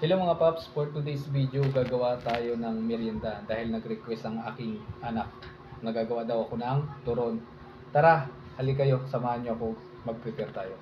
Hello mga paps, for today's video gagawa tayo ng merienda dahil nag-request ang aking anak. Nagagawa daw ako ng turon. Tara, halika kayo, samahan niyo ako, mag-prepare tayo.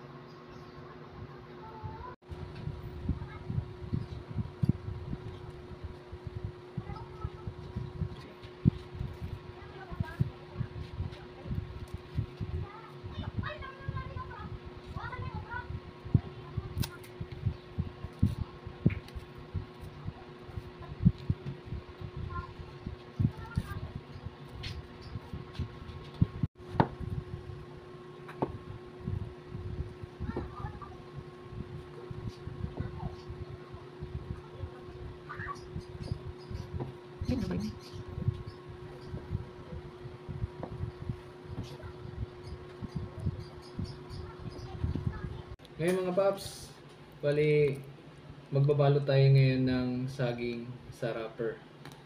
Ngayon mga paps, bali magbabalo tayo ngayon ng saging sa wrapper.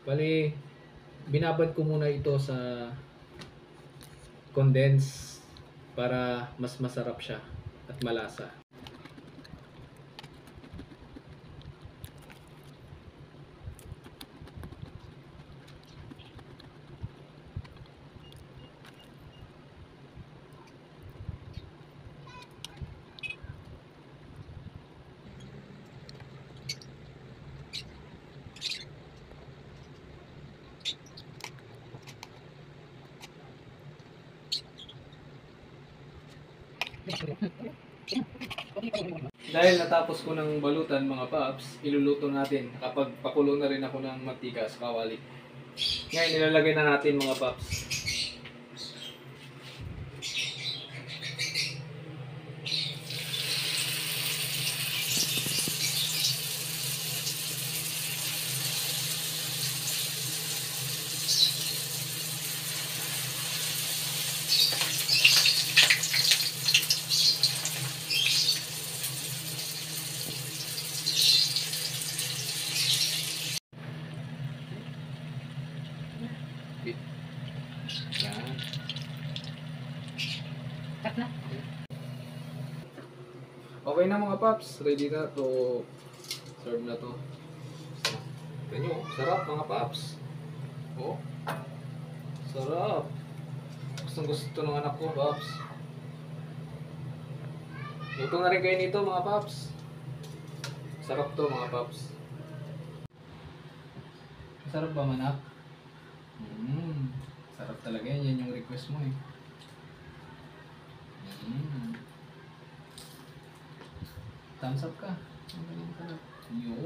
Bali, binabad ko muna ito sa condense para mas masarap siya at malasa. Dahil natapos ko ng balutan mga paps, iluluto natin. Kapag pakulo na rin ako ng mantika sa kawali. Ngayon ilalagay na natin mga paps. Yan. Cut na. Okay na mga paps, ready na to serve na to. Tignan nyo, sarap mga paps. Oh, sarap. Gustong gusto ng anak ko, paps. Luto na rin kayo nito mga paps. Sarap to mga paps. Sarap ba manak? Sarap talaga yan. Yan yung request mo eh. Thumbs up ka. Ang galing sarap. Yun.